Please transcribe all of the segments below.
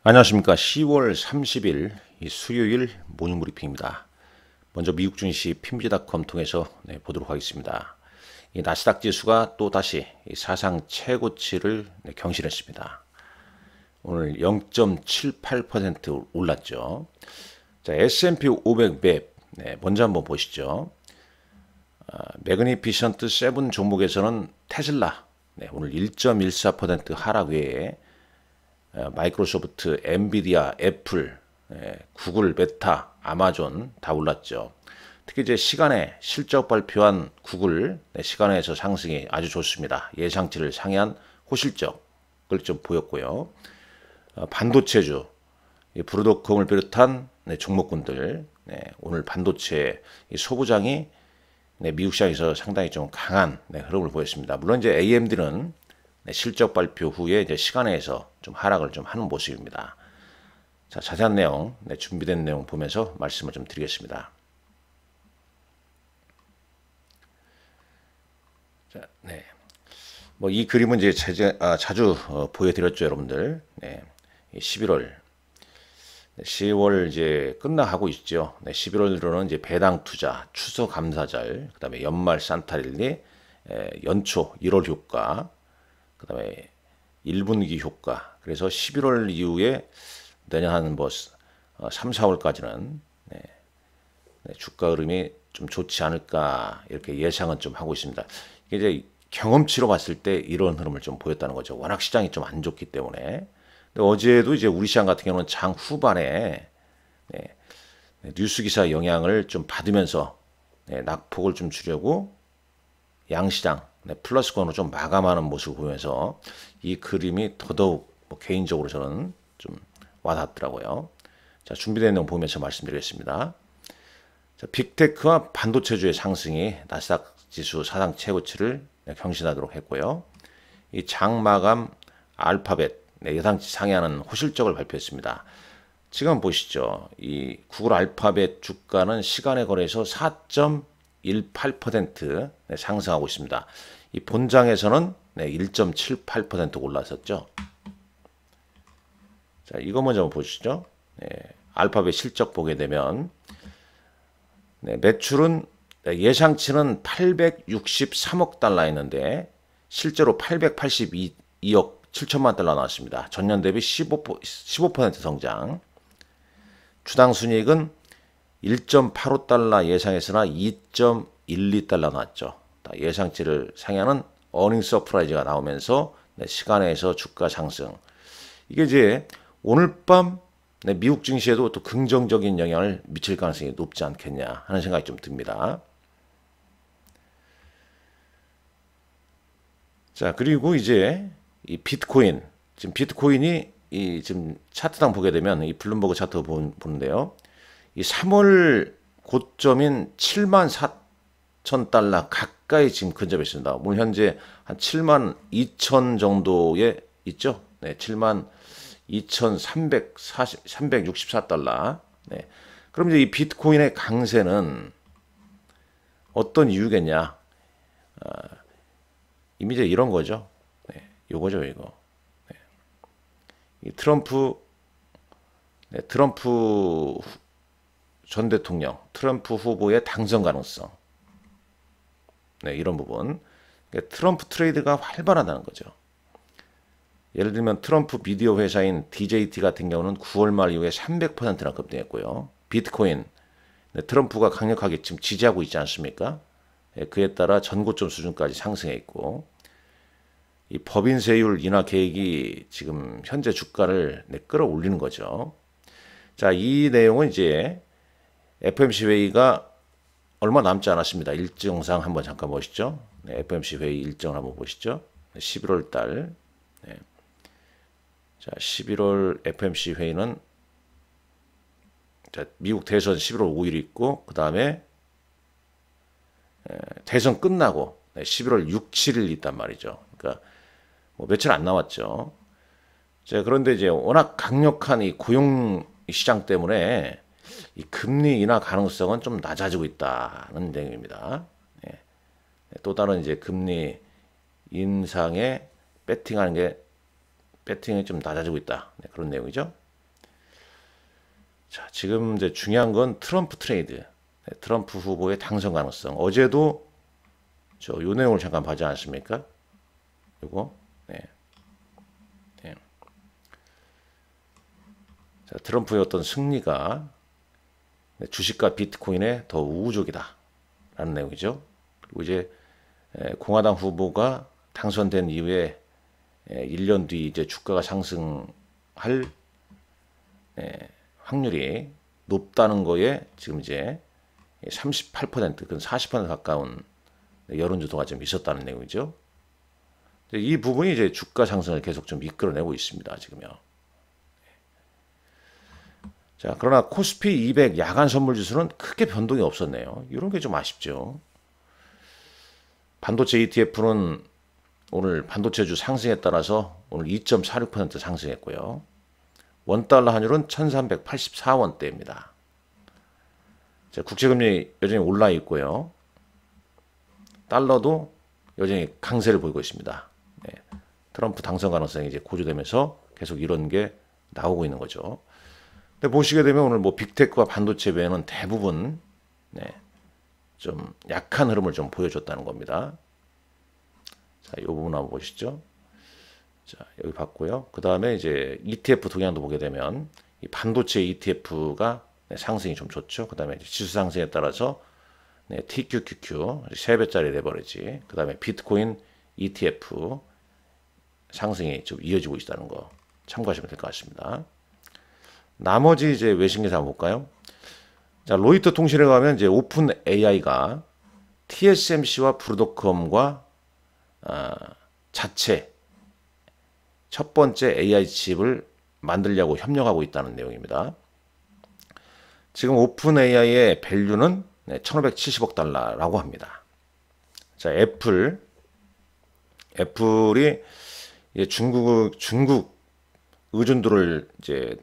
안녕하십니까. 10월 30일 수요일 모닝 브리핑입니다. 먼저 미국 증시 PMG닷컴 통해서 보도록 하겠습니다. 이 나스닥 지수가 또 다시 사상 최고치를 경신했습니다. 오늘 0.78% 올랐죠. 자, S&P 500 맵 먼저 한번 보시죠. 매그니피션트 7 종목에서는 테슬라 오늘 1.14% 하락 외에 마이크로소프트, 엔비디아, 애플, 구글, 메타, 아마존 다 올랐죠. 특히 이제 시간에 실적 발표한 구글 시간에서 상승이 아주 좋습니다. 예상치를 상회한 호실적을 좀 보였고요. 반도체주, 브루드컴을 비롯한 종목군들 오늘 반도체 소부장이 미국 시장에서 상당히 좀 강한 흐름을 보였습니다. 물론 이제 AMD는 실적 발표 후에 이제 시간에서 좀 하락을 좀 하는 모습입니다. 자, 자세한 내용, 준비된 내용 보면서 말씀을 좀 드리겠습니다. 자, 뭐 이 그림은 이제 자주 보여드렸죠, 여러분들. 11월, 10월 이제 끝나가고 있죠. 11월 들어는 이제 배당 투자, 추석 감사절, 그다음에 연말 산타릴리, 연초 1월 효과. 그 다음에 1분기 효과. 그래서 11월 이후에 내년 한 3, 4월까지는 주가 흐름이 좀 좋지 않을까 이렇게 예상은 좀 하고 있습니다. 이게 이제 경험치로 봤을 때 이런 흐름을 좀 보였다는 거죠. 워낙 시장이 좀 안 좋기 때문에. 근데 어제도 이제 우리 시장 같은 경우는 장 후반에 뉴스 기사 영향을 좀 받으면서 낙폭을 좀 주려고 양시장 플러스권으로 좀 마감하는 모습을 보면서 이 그림이 더더욱 개인적으로 저는 좀 와닿더라고요. 자, 준비된 내용 보면서 말씀드리겠습니다. 자, 빅테크와 반도체주의 상승이 나스닥 지수 사상 최고치를 경신하도록 했고요. 이 장마감 알파벳 예상치 상회하는 호실적을 발표했습니다. 지금 보시죠. 이 구글 알파벳 주가는 시간에 거래에서 4.18% 상승하고 있습니다. 이 본장에서는 1.78% 올랐었죠. 자, 이거 먼저 한번 보시죠. 알파벳 실적 보게 되면 매출은 예상치는 863억 달러였는데 실제로 882억 7천만 달러 나왔습니다. 전년 대비 15% 성장. 주당 순이익은 1.85달러 예상에서나 2.12달러 나왔죠. 예상치를 상회하는 어닝 서프라이즈가 나오면서 시간에서 주가 상승. 이게 이제 오늘 밤 미국 증시에도 또 긍정적인 영향을 미칠 가능성이 높지 않겠냐 하는 생각이 좀 듭니다. 자, 그리고 이제 이 비트코인, 지금 비트코인이 지금 차트당 보게 되면 이 블룸버그 차트 보는데요. 이 3월 고점인 7만 4천 달러 가까이 지금 근접했습니다. 오늘 현재 한 7만 2천 정도에 있죠. 7만 2,364달러. 그럼 이제 이 비트코인의 강세는 어떤 이유겠냐? 이미 이제 이런 거죠. 요거죠, 이거. 이 트럼프 전 대통령, 트럼프 후보의 당선 가능성. 이런 부분. 그러니까 트럼프 트레이드가 활발하다는 거죠. 예를 들면 트럼프 미디어 회사인 DJT 같은 경우는 9월 말 이후에 300%나 급등했고요. 비트코인, 트럼프가 강력하게 지금 지지하고 있지 않습니까? 그에 따라 전고점 수준까지 상승해 있고, 이 법인세율 인하 계획이 지금 현재 주가를 끌어올리는 거죠. 자, 이 내용은 이제 FOMC 회의가 얼마 남지 않았습니다. 일정상 한번 잠깐 보시죠. FOMC 회의 일정을 한번 보시죠. 11월 달. 자, 11월 FOMC 회의는 자, 미국 대선 11월 5일 있고 그 다음에 대선 끝나고 11월 6, 7일 있단 말이죠. 그러니까 뭐 며칠 안 남았죠. 자, 그런데 이제 워낙 강력한 이 고용 시장 때문에 이 금리 인하 가능성은 좀 낮아지고 있다는 내용입니다. 또 다른 이제 금리 인상에 배팅이 좀 낮아지고 있다. 그런 내용이죠. 자, 지금 이제 중요한 건 트럼프 트레이드, 네, 트럼프 후보의 당선 가능성. 어제도 요 내용을 잠깐 봐지 않았습니까? 요거, 네. 네. 자, 트럼프의 어떤 승리가 주식과 비트코인에 더 우호적이다라는 내용이죠. 그리고 이제 공화당 후보가 당선된 이후에 1년 뒤 이제 주가가 상승할 확률이 높다는 거에 지금 이제 38%, 그건 40% 가까운 여론조사가 좀 있었다는 내용이죠. 이 부분이 이제 주가 상승을 계속 좀 이끌어내고 있습니다. 지금요. 자, 그러나 코스피 200 야간 선물 지수는 크게 변동이 없었네요. 이런 게 좀 아쉽죠. 반도체 ETF는 오늘 반도체주 상승에 따라서 오늘 2.46% 상승했고요. 원달러 환율은 1384원대입니다. 자, 국제금리 여전히 올라 있고요. 달러도 여전히 강세를 보이고 있습니다. 네. 트럼프 당선 가능성이 이제 고조되면서 계속 이런 게 나오고 있는 거죠. 근데 보시게 되면 오늘 뭐 빅테크와 반도체 외에는 대부분 좀 약한 흐름을 좀 보여줬다는 겁니다. 자, 이 부분 한번 보시죠. 자, 여기 봤고요. 그 다음에 이제 ETF 동향도 보게 되면 이 반도체 ETF가 상승이 좀 좋죠. 그 다음에 지수 상승에 따라서 TQQQ 3배짜리 레버리지, 그 다음에 비트코인 ETF 상승이 좀 이어지고 있다는 거 참고하시면 될 것 같습니다. 나머지 이제 외신 기사 한번 볼까요? 자, 로이터 통신에 가면 이제 오픈 AI가 TSMC와 브로드컴과 자체 첫 번째 AI 칩을 만들려고 협력하고 있다는 내용입니다. 지금 오픈 AI의 밸류는 1,570억 달러라고 합니다. 자, 애플이 이제 중국 의존도를 이제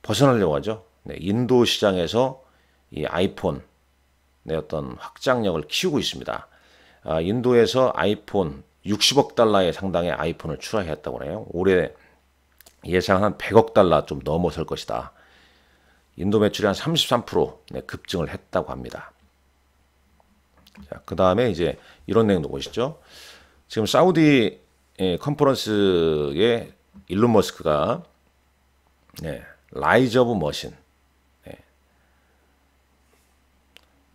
벗어나려고 하죠. 인도 시장에서 이 아이폰의 어떤 확장력을 키우고 있습니다. 인도에서 아이폰 60억 달러의 상당의 아이폰을 출하했다고 해요. 올해 예상 한 100억 달러 좀 넘어설 것이다. 인도 매출이 한 33% 급증을 했다고 합니다. 자, 그 다음에 이제 이런 내용도 보시죠. 지금 사우디 컨퍼런스에 일론 머스크가 라이즈 오브 머신,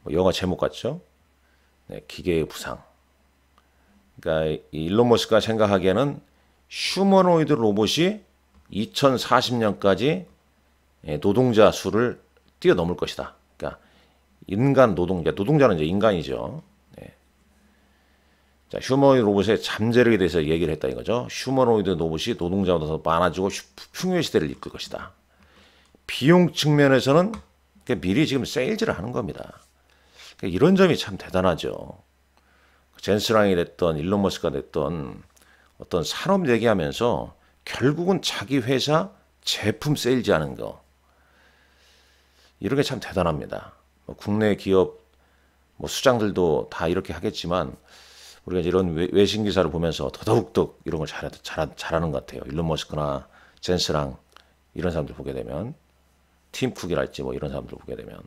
뭐 영화 제목 같죠? 기계의 부상. 그러니까 일론 머스크가 생각하기에는 휴머노이드 로봇이 2040년까지 노동자 수를 뛰어넘을 것이다. 그러니까 인간 노동자는 이제 인간이죠. 자, 휴머노이드 로봇의 잠재력에 대해서 얘기를 했다 이거죠. 휴머노이드 로봇이 노동자보다 더 많아지고 풍요의 시대를 이끌 것이다. 비용 측면에서는 미리 지금 세일즈를 하는 겁니다. 이런 점이 참 대단하죠. 젠스랑이 됐던 일론 머스크가 됐던 어떤 산업 얘기하면서 결국은 자기 회사 제품 세일즈하는 거, 이런 게 참 대단합니다. 국내 기업 수장들도 다 이렇게 하겠지만 우리가 이런 외신 기사를 보면서 더더욱더 이런 걸 잘하는 것 같아요. 일론 머스크나 젠스랑 이런 사람들 보게 되면, 팀 쿡이랄지 뭐 이런 사람들 보게 되면.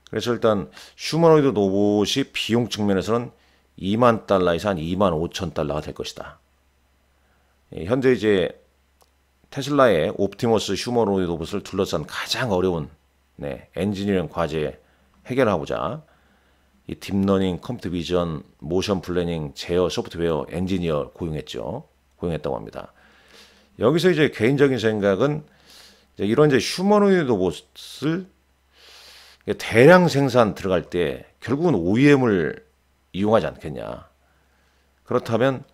그래서 일단 휴머노이드 로봇이 비용 측면에서는 2만 달러에서 한 2만 5천 달러가 될 것이다. 현재 이제 테슬라의 옵티머스 휴머노이드 로봇을 둘러싼 가장 어려운 엔지니어링 과제 해결하고자 이 딥러닝, 컴퓨터 비전, 모션 플래닝, 제어 소프트웨어 엔지니어 고용했다고 합니다. 여기서 이제 개인적인 생각은 이런 휴머노이드 로봇을 대량 생산 들어갈 때 결국은 OEM을 이용하지 않겠냐. 그렇다면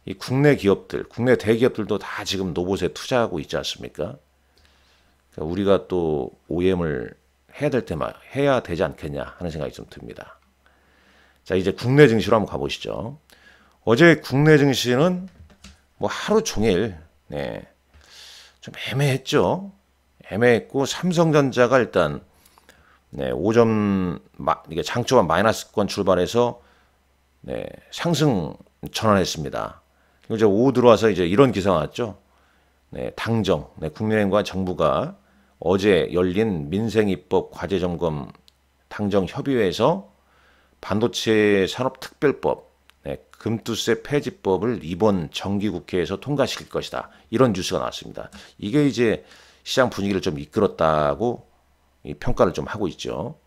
이 국내 기업들, 국내 대기업들도 다 지금 로봇에 투자하고 있지 않습니까? 그러니까 우리가 또 OEM을 해야 되지 않겠냐 하는 생각이 좀 듭니다. 자, 이제 국내 증시로 한번 가보시죠. 어제 국내 증시는 뭐 하루 종일 좀 애매했죠. 애매했고 삼성전자가 일단 이게 장초반 마이너스권 출발해서 상승 전환했습니다. 그리고 이제 오후 들어와서 이제 이런 기사가 왔죠. 당정, 국민은행과 정부가 어제 열린 민생입법 과제점검 당정협의회에서 반도체 산업특별법, 금투세 폐지법을 이번 정기국회에서 통과시킬 것이다. 이런 뉴스가 나왔습니다. 이게 이제 시장 분위기를 좀 이끌었다고 평가를 좀 하고 있죠.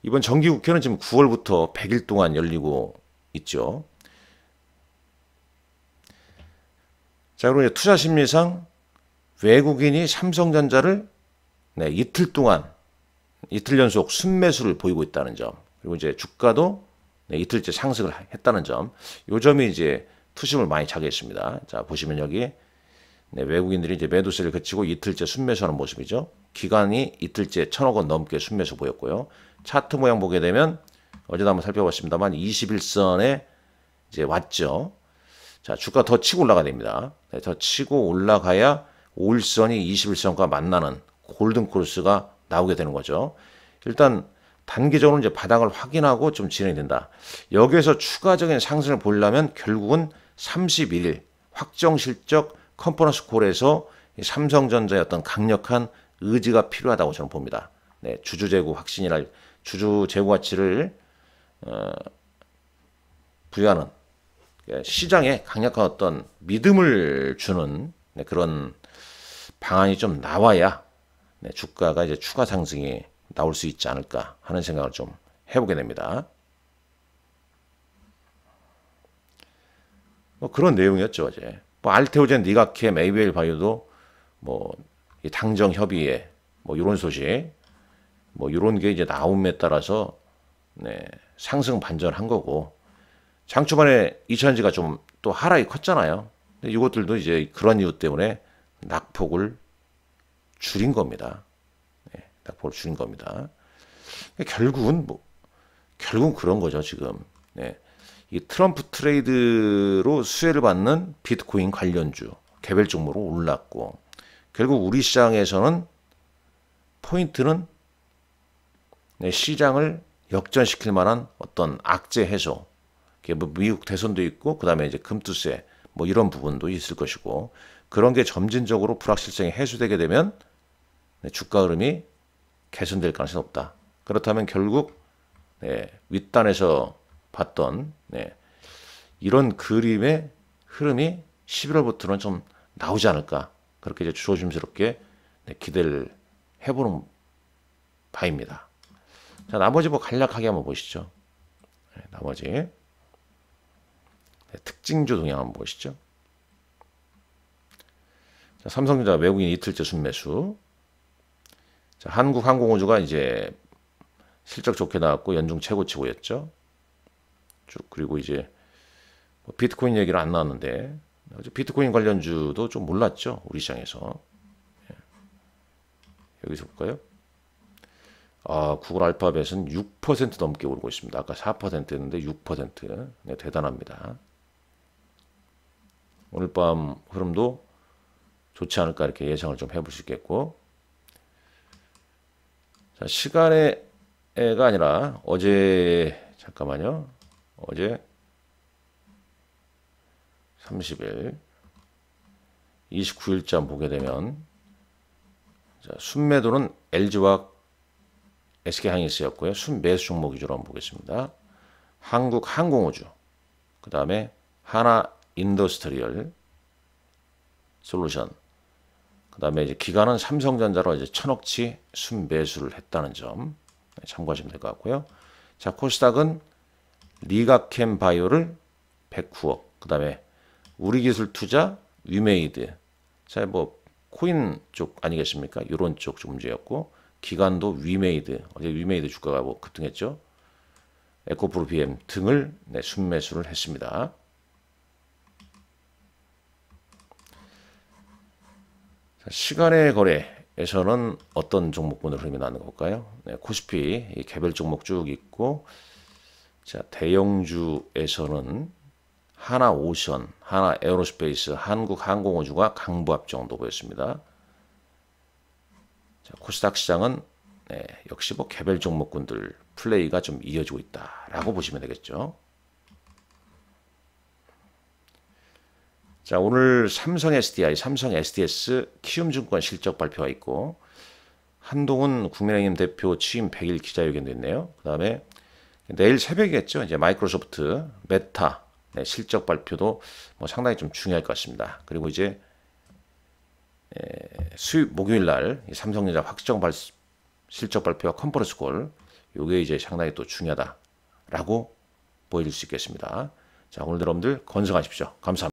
이번 정기국회는 지금 9월부터 100일 동안 열리고 있죠. 자, 그리고 이제 투자 심리상 외국인이 삼성전자를 이틀 연속 순매수를 보이고 있다는 점, 그리고 이제 주가도 이틀째 상승을 했다는 점, 요 점이 이제 투심을 많이 자게 했습니다. 자, 보시면 여기 외국인들이 이제 매도세를 그치고 이틀째 순매수하는 모습이죠. 기간이 이틀째 1,000억 원 넘게 순매수 보였고요. 차트 모양 보게 되면 어제도 한번 살펴봤습니다만 21선에 이제 왔죠. 자, 주가 더 치고 올라가야 됩니다. 더 치고 올라가야 5일선이 21선과 만나는 골든 코스가 나오게 되는 거죠. 일단 단기적으로 이제 바닥을 확인하고 좀 진행이 된다. 여기에서 추가적인 상승을 보려면 결국은 31일 확정 실적 컨퍼런스 콜에서 삼성전자의 어떤 강력한 의지가 필요하다고 저는 봅니다. 주주 재고 확신이랄 주주 재고 가치를 부여하는 시장에 강력한 어떤 믿음을 주는 그런 방안이 좀 나와야 주가가 이제 추가 상승이 나올 수 있지 않을까 하는 생각을 좀 해보게 됩니다. 뭐 그런 내용이었죠 어제. 뭐 알테오젠, 니가캠, 에이비엘 바이오도 뭐 당정 협의회 뭐 이런 소식, 뭐 이런 게 이제 나옴에 따라서 상승 반전한 거고, 장 초반에 이천지가 좀 또 하락이 컸잖아요. 근데 이것들도 이제 그런 이유 때문에 낙폭을 줄인 겁니다. 낙폭을 줄인 겁니다. 결국은 그런 거죠 지금. 이 트럼프 트레이드로 수혜를 받는 비트코인 관련주 개별 종목으로 올랐고, 결국 우리 시장에서는 포인트는 시장을 역전시킬 만한 어떤 악재 해소, 뭐 미국 대선도 있고 그다음에 이제 금투세 뭐 이런 부분도 있을 것이고, 그런 게 점진적으로 불확실성이 해소되게 되면 주가 흐름이 개선될 가능성이 높다. 그렇다면 결국 윗단에서 봤던 이런 그림의 흐름이 11월부터는 좀 나오지 않을까, 그렇게 이제 조심스럽게 기대를 해보는 바입니다. 자, 나머지 뭐 간략하게 한번 보시죠. 나머지 특징주 동향 한번 보시죠. 자, 삼성전자 외국인 이틀째 순매수. 자, 한국항공우주가 이제 실적 좋게 나왔고 연중 최고치고였죠. 쭉. 그리고 이제 뭐 비트코인 얘기를 안 나왔는데 비트코인 관련주도 좀 몰랐죠 우리 시장에서. 여기서 볼까요? 구글 알파벳은 6% 넘게 오르고 있습니다. 아까 4%였는데 6%. 대단합니다. 오늘 밤 흐름도 좋지 않을까 이렇게 예상을 좀 해볼 수 있겠고, 자, 시간에가 아니라 어제, 잠깐만요. 어제 30일 29일자 보게 되면, 자, 순매도는 LG와 SK하이닉스였고요. 순매수 종목 위주로 한번 보겠습니다. 한국항공우주, 그 다음에 하나인더스트리얼 솔루션, 그 다음에 이제 기관은 삼성전자로 이제 1,000억치 순매수를 했다는 점 참고하시면 될 것 같고요. 자, 코스닥은 리가캠 바이오를 109억, 그 다음에 우리기술투자 위메이드, 자, 뭐 코인 쪽 아니겠습니까? 이런 쪽 좀 문제였고, 기관도 위메이드, 어제 위메이드 주가가 뭐 급등했죠. 에코프로 BM 등을 순매수를 했습니다. 자, 시간의 거래에서는 어떤 종목군을 흐름이 나는 거 볼까요? 코스피 개별 종목 쭉 있고, 자, 대형주에서는 하나오션, 하나에어로스페이스, 한국항공우주가 강보합 정도 보였습니다. 자, 코스닥 시장은 역시 뭐 개별 종목군들 플레이가 좀 이어지고 있다라고 보시면 되겠죠. 자, 오늘 삼성 SDI, 삼성 SDS 키움증권 실적 발표가 있고, 한동훈 국민의힘 대표 취임 100일 기자회견도 있네요. 그 다음에 내일 새벽이겠죠. 이제 마이크로소프트, 메타 실적 발표도 뭐 상당히 좀 중요할 것 같습니다. 그리고 이제 수요일 목요일 날 삼성전자 실적 발표와 컨퍼런스 콜, 요게 이제 상당히 또 중요하다라고 보여줄 수 있겠습니다. 자, 오늘도 여러분들 건승하십시오. 감사합니다.